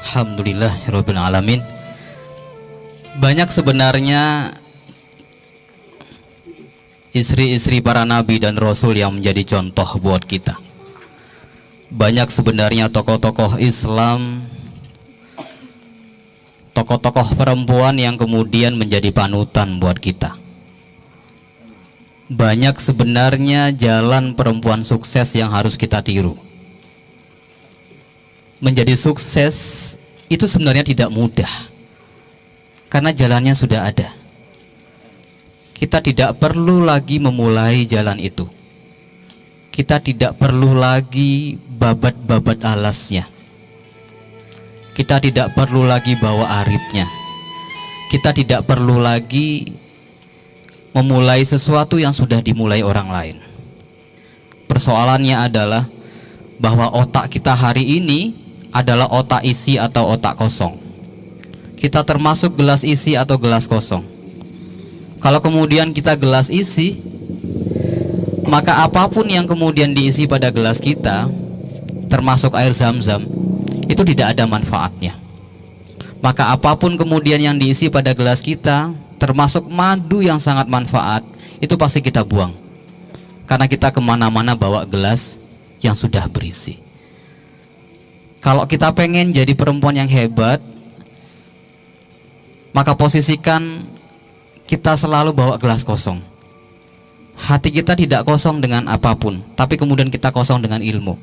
Alhamdulillahirabbil alamin. Banyak sebenarnya istri-istri para nabi dan rasul yang menjadi contoh buat kita. Banyak sebenarnya tokoh-tokoh Islam, tokoh-tokoh perempuan yang kemudian menjadi panutan buat kita. Banyak sebenarnya jalan perempuan sukses yang harus kita tiru. Menjadi sukses itu sebenarnya tidak mudah, karena jalannya sudah ada. Kita tidak perlu lagi memulai jalan itu. Kita tidak perlu lagi babat-babat alasnya. Kita tidak perlu lagi bawa aritnya. Kita tidak perlu lagi memulai sesuatu yang sudah dimulai orang lain. Persoalannya adalah bahwa otak kita hari ini adalah otak isi atau otak kosong. Kita termasuk gelas isi atau gelas kosong. Kalau kemudian kita gelas isi, maka apapun yang kemudian diisi pada gelas kita, termasuk air zam-zam, itu tidak ada manfaatnya. Maka apapun kemudian yang diisi pada gelas kita, termasuk madu yang sangat manfaat, itu pasti kita buang, karena kita kemana-mana bawa gelas yang sudah berisi. Kalau kita pengen jadi perempuan yang hebat, maka posisikan kita selalu bawa gelas kosong. Hati kita tidak kosong dengan apapun, tapi kemudian kita kosong dengan ilmu.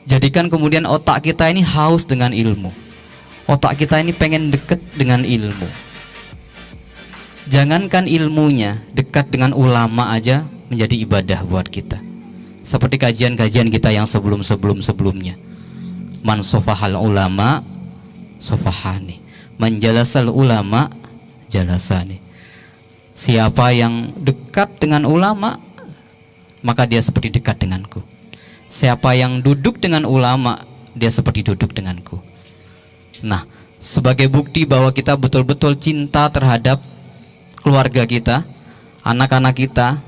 Jadikan kemudian otak kita ini haus dengan ilmu. Otak kita ini pengen dekat dengan ilmu. Jangankan ilmunya, dekat dengan ulama aja menjadi ibadah buat kita. Seperti kajian-kajian kita yang sebelumnya. Man sofahal ulama sofahani, man jalasal ulama jalasani. Siapa yang dekat dengan ulama, maka dia seperti dekat denganku. Siapa yang duduk dengan ulama, dia seperti duduk denganku. Nah, sebagai bukti bahwa kita betul-betul cinta terhadap keluarga kita, anak-anak kita,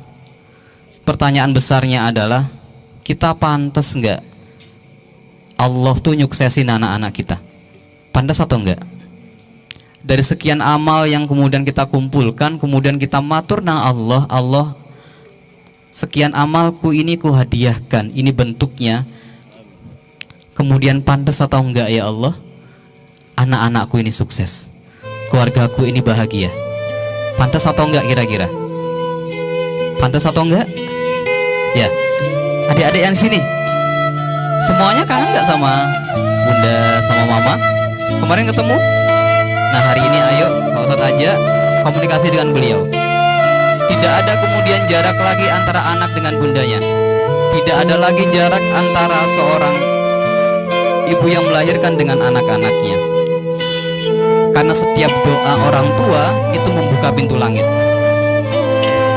pertanyaan besarnya adalah, kita pantas enggak Allah tuh nyuksesin anak-anak kita? Pantas atau enggak? Dari sekian amal yang kemudian kita kumpulkan, kemudian kita matur nang Allah, Allah, sekian amalku ini ku hadiahkan, ini bentuknya. Kemudian pantas atau enggak ya Allah, anak-anakku ini sukses, keluargaku ini bahagia? Pantas atau enggak kira-kira? Pantas atau enggak? Ya, adik-adik yang sini, semuanya kangen enggak sama bunda, sama mama? Kemarin ketemu? Nah, hari ini ayo Pak Ustadz aja komunikasi dengan beliau. Tidak ada kemudian jarak lagi antara anak dengan bundanya. Tidak ada lagi jarak antara seorang ibu yang melahirkan dengan anak-anaknya. Karena setiap doa orang tua itu membuka pintu langit.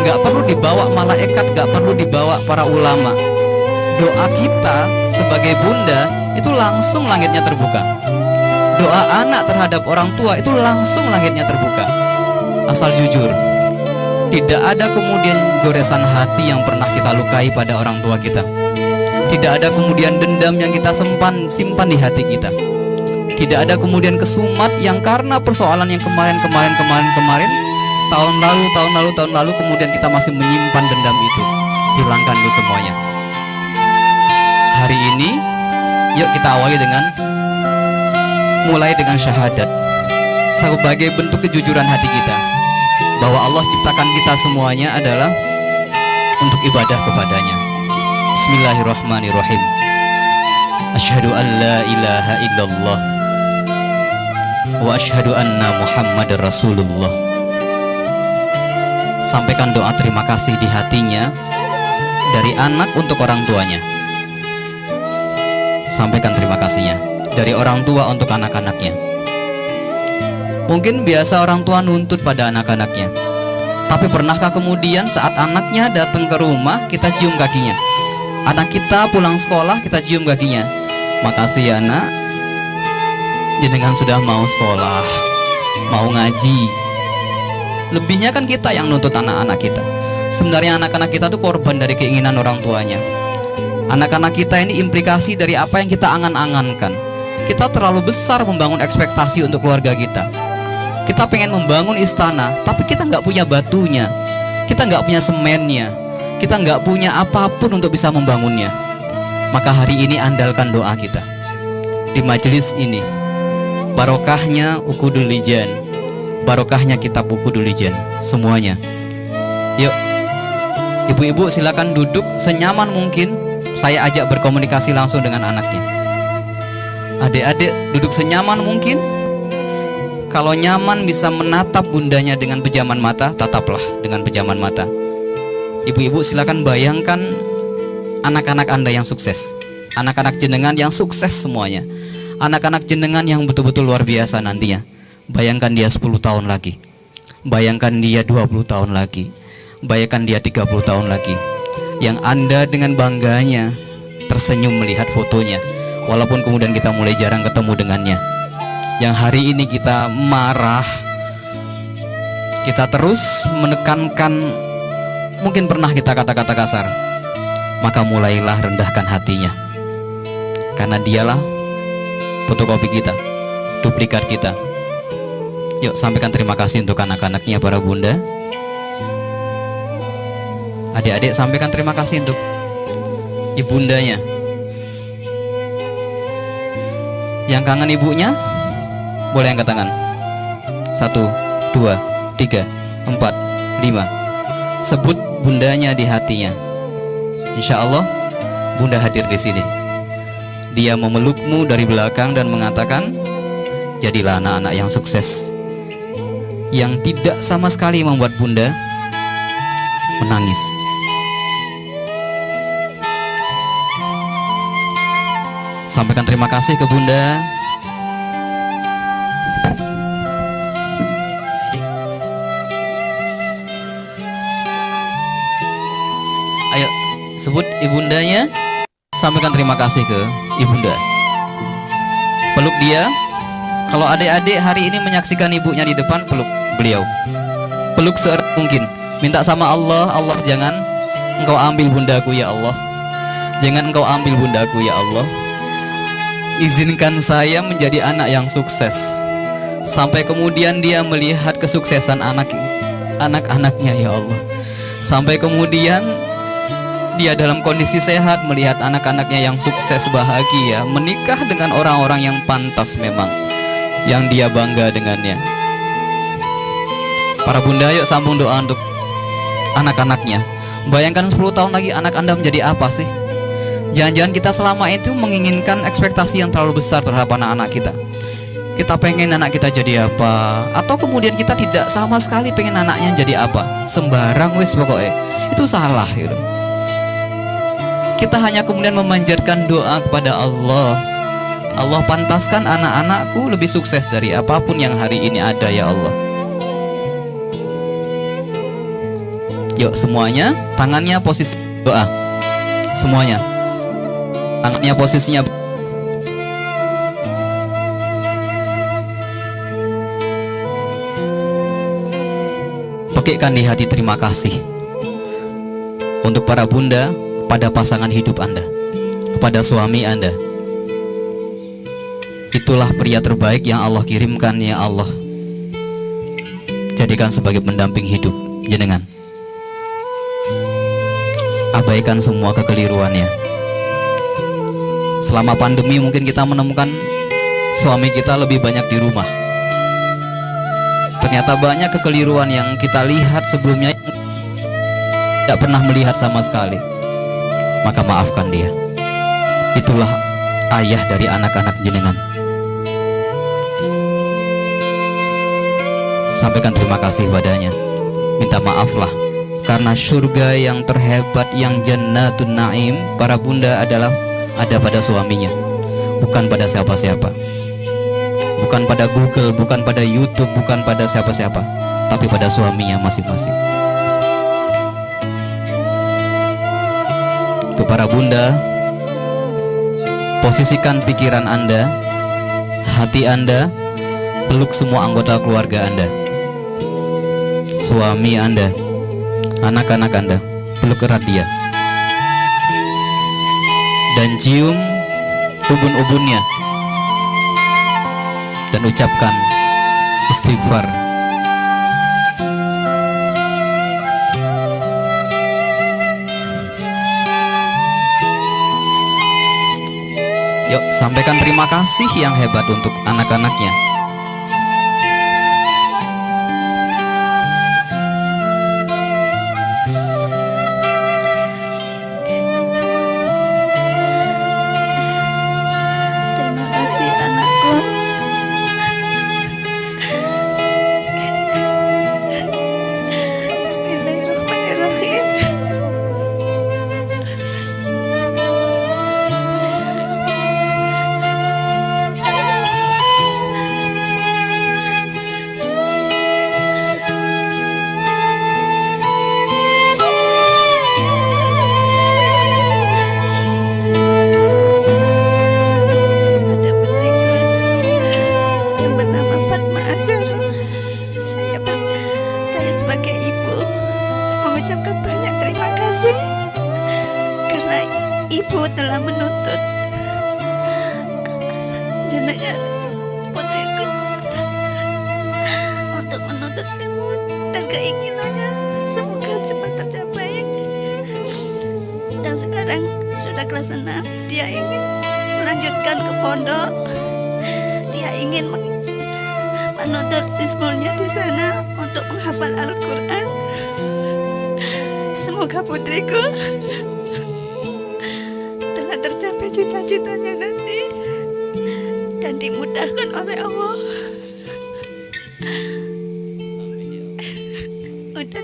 Gak perlu dibawa malaikat, gak perlu dibawa para ulama. Doa kita sebagai bunda itu langsung langitnya terbuka. Doa anak terhadap orang tua itu langsung langitnya terbuka. Asal jujur, tidak ada kemudian goresan hati yang pernah kita lukai pada orang tua kita. Tidak ada kemudian dendam yang kita simpan di hati kita. Tidak ada kemudian kesumat yang karena persoalan yang kemarin, tahun lalu kemudian kita masih menyimpan dendam itu. Hilangkan dulu semuanya. Hari ini yuk kita awali mulai dengan syahadat sebagai bentuk kejujuran hati kita bahwa Allah ciptakan kita semuanya adalah untuk ibadah kepadanya. Bismillahirrahmanirrahim. Asyhadu an la ilaha illallah wa asyhadu anna Muhammadar Rasulullah. Sampaikan doa terima kasih di hatinya dari anak untuk orang tuanya. Sampaikan terima kasihnya dari orang tua untuk anak-anaknya. Mungkin biasa orang tua nuntut pada anak-anaknya, tapi pernahkah kemudian saat anaknya datang ke rumah kita cium kakinya? Anak kita pulang sekolah kita cium kakinya. Makasih ya nak, jenengan sudah mau sekolah, mau ngaji. Lebihnya kan kita yang nuntut anak-anak kita. Sebenarnya anak-anak kita tuh korban dari keinginan orang tuanya. Anak-anak kita ini implikasi dari apa yang kita angan-angankan. Kita terlalu besar membangun ekspektasi untuk keluarga kita. Kita pengen membangun istana, tapi kita nggak punya batunya, kita nggak punya semennya, kita nggak punya apapun untuk bisa membangunnya. Maka hari ini andalkan doa kita di majelis ini. Barokahnya Uqudul Lijan, barokahnya kitab Uqudul Lijan, semuanya. Yuk, ibu-ibu silakan duduk senyaman mungkin. Saya ajak berkomunikasi langsung dengan anaknya. Adik-adik duduk senyaman mungkin. Kalau nyaman bisa menatap bundanya dengan pejaman mata, tataplah dengan pejaman mata. Ibu-ibu silakan bayangkan anak-anak Anda yang sukses, anak-anak jenengan yang sukses semuanya, anak-anak jenengan yang betul-betul luar biasa nantinya. Bayangkan dia 10 tahun lagi, bayangkan dia 20 tahun lagi, bayangkan dia 30 tahun lagi, yang Anda dengan bangganya tersenyum melihat fotonya, walaupun kemudian kita mulai jarang ketemu dengannya. Yang hari ini kita marah, kita terus menekankan, mungkin pernah kita kata-kata kasar, maka mulailah rendahkan hatinya, karena dialah fotokopi kita, duplikat kita. Yuk sampaikan terima kasih untuk anak-anaknya para bunda. Adik-adik sampaikan terima kasih untuk ibundanya. Yang kangen ibunya boleh angkat tangan. 1, 2, 3, 4, 5. Sebut bundanya di hatinya. Insya Allah bunda hadir di sini. Dia memelukmu dari belakang dan mengatakan, jadilah anak-anak yang sukses, yang tidak sama sekali membuat bunda menangis. Sampaikan terima kasih ke bunda. Ayo sebut ibundanya, sampaikan terima kasih ke ibunda. Peluk dia. Kalau adik-adik hari ini menyaksikan ibunya di depan, peluk beliau, peluk seerat mungkin. Minta sama Allah, Allah jangan engkau ambil bundaku ya Allah, jangan engkau ambil bundaku ya Allah. Izinkan saya menjadi anak yang sukses, sampai kemudian dia melihat kesuksesan anak-anaknya ya Allah, sampai kemudian dia dalam kondisi sehat melihat anak-anaknya yang sukses, bahagia, menikah dengan orang-orang yang pantas memang, yang dia bangga dengannya. Para bunda, yuk sambung doa untuk anak-anaknya. Bayangkan 10 tahun lagi anak Anda menjadi apa sih? Jangan-jangan kita selama itu menginginkan ekspektasi yang terlalu besar terhadap anak-anak kita. Kita pengen anak kita jadi apa, atau kemudian kita tidak sama sekali pengen anaknya jadi apa, sembarang wis pokoknya. Itu salah gitu. Kita hanya kemudian memanjatkan doa kepada Allah. Allah pantaskan anak-anakku lebih sukses dari apapun yang hari ini ada ya Allah. Yuk semuanya, tangannya posisi doa. Semuanya tangannya posisinya. Pekikkan di hati terima kasih untuk para bunda, pada pasangan hidup Anda, kepada suami Anda. Itulah pria terbaik yang Allah kirimkan ya Allah. Jadikan sebagai pendamping hidup jenengan. Abaikan semua kekeliruannya. Selama pandemi mungkin kita menemukan suami kita lebih banyak di rumah. Ternyata banyak kekeliruan yang kita lihat sebelumnya tidak pernah melihat sama sekali. Maka maafkan dia. Itulah ayah dari anak-anak jenengan. Sampaikan terima kasih padanya. Minta maaflah, karena surga yang terhebat, yang jannatun naim, para bunda adalah ada pada suaminya, bukan pada siapa-siapa, bukan pada Google, bukan pada YouTube, bukan pada siapa-siapa, tapi pada suaminya masing-masing. Untuk para bunda, posisikan pikiran Anda, hati Anda, peluk semua anggota keluarga Anda, suami Anda, anak-anak Anda, peluk erat dia, dan cium ubun-ubunnya, dan ucapkan istighfar. Yuk, sampaikan terima kasih yang hebat untuk anak-anaknya. Terima kasih anakku. Bismillahirrahmanirrahim. Ada putriku yang bernama Fatma Azhar. Saya sebagai ibu mengucapkan banyak terima kasih karena ibu telah menuntut jenengan putriku untuk menuntut ilmu dan keinginannya semoga cepat tercapai. Dan sekarang sudah kelas 6, dia ingin melanjutkan ke pondok. Dia ingin menuntut ilmunya di sana untuk menghafal Al-Quran. Semoga putriku telah tercapai cita-citanya nanti dan dimudahkan oleh Allah. Udah,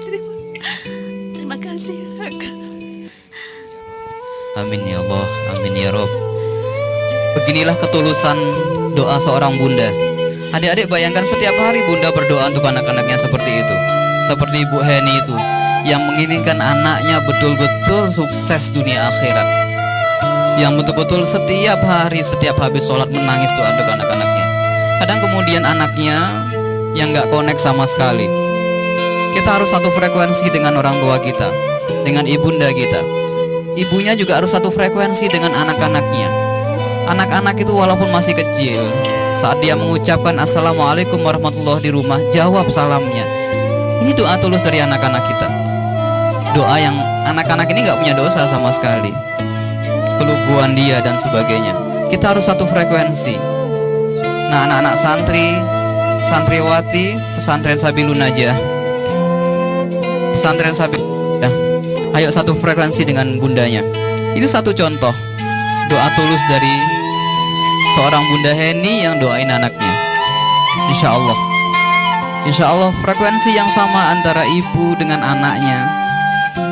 terima kasih. Amin ya Allah, amin ya Rob. Beginilah ketulusan doa seorang bunda. Adik-adik bayangkan setiap hari bunda berdoa untuk anak-anaknya seperti itu. Seperti Ibu Heni itu, yang menginginkan anaknya betul-betul sukses dunia akhirat, yang betul-betul setiap hari, setiap habis sholat menangis doa untuk anak-anaknya. Kadang kemudian anaknya yang gak connect sama sekali. Kita harus satu frekuensi dengan orang tua kita, dengan ibunda kita. Ibunya juga harus satu frekuensi dengan anak-anaknya. Anak-anak itu walaupun masih kecil, saat dia mengucapkan Assalamualaikum warahmatullahi di rumah, jawab salamnya. Ini doa tulus dari anak-anak kita. Doa yang anak-anak ini gak punya dosa sama sekali, keluguan dia dan sebagainya. Kita harus satu frekuensi. Nah, anak-anak santri, santriwati pesantren Sabilun Najah, pesantren Sabilun Najah, ayo satu frekuensi dengan bundanya. Ini satu contoh doa tulus dari seorang Bunda Heni yang doain anaknya. Insya Allah frekuensi yang sama antara ibu dengan anaknya,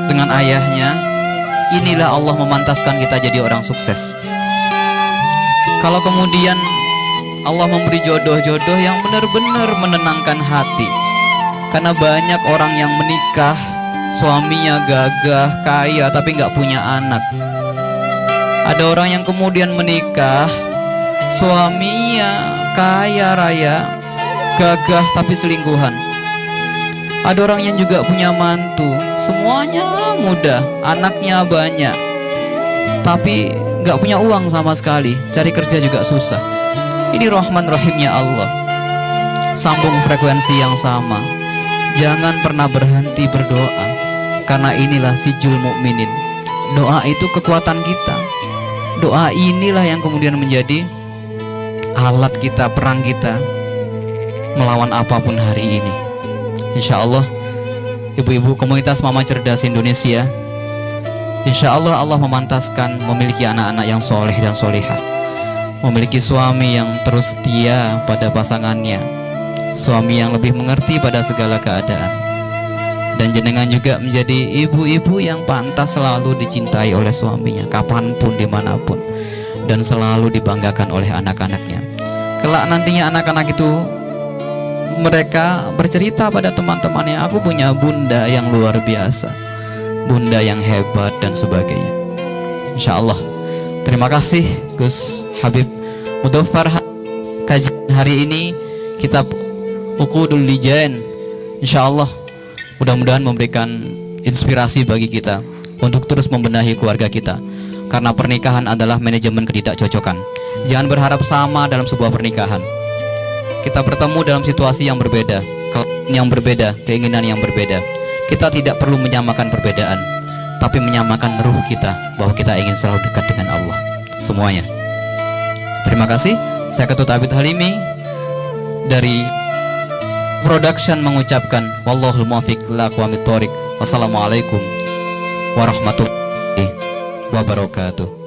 dengan ayahnya. Inilah Allah memantaskan kita jadi orang sukses. Kalau kemudian Allah memberi jodoh-jodoh yang benar-benar menenangkan hati. Karena banyak orang yang menikah, suaminya gagah, kaya, tapi nggak punya anak. Ada orang yang kemudian menikah, suaminya kaya raya, gagah, tapi selingkuhan. Ada orang yang juga punya mantu, semuanya mudah, anaknya banyak, tapi nggak punya uang sama sekali, cari kerja juga susah. Ini Rahman Rahimnya Allah. Sambung frekuensi yang sama. Jangan pernah berhenti berdoa, karena inilah sijul mukminin. Doa itu kekuatan kita. Doa inilah yang kemudian menjadi alat kita, perang kita melawan apapun hari ini. Insya Allah, ibu-ibu komunitas Mama Cerdas Indonesia, insya Allah Allah memantaskan memiliki anak-anak yang soleh dan solehah, memiliki suami yang terus setia pada pasangannya, suami yang lebih mengerti pada segala keadaan, dan jenengan juga menjadi ibu-ibu yang pantas selalu dicintai oleh suaminya kapanpun, dimanapun, dan selalu dibanggakan oleh anak-anaknya. Kelak nantinya anak-anak itu mereka bercerita pada teman-temannya, aku punya bunda yang luar biasa, bunda yang hebat dan sebagainya. Insya Allah. Terima kasih Gus Habib Mudofar. Kajian hari ini kitab Uqudul Lijan, insya Allah mudah-mudahan memberikan inspirasi bagi kita untuk terus membenahi keluarga kita. Karena pernikahan adalah manajemen ketidakcocokan. Jangan berharap sama dalam sebuah pernikahan. Kita bertemu dalam situasi yang berbeda, keinginan yang berbeda. Kita tidak perlu menyamakan perbedaan, tapi menyamakan ruh kita, bahwa kita ingin selalu dekat dengan Allah semuanya. Terima kasih. Saya Ketut Abid Halimi dari production mengucapkan wallahul muwaffiq ila aqwamit thoriq. Wassalamualaikum warahmatullahi wabarakatuh.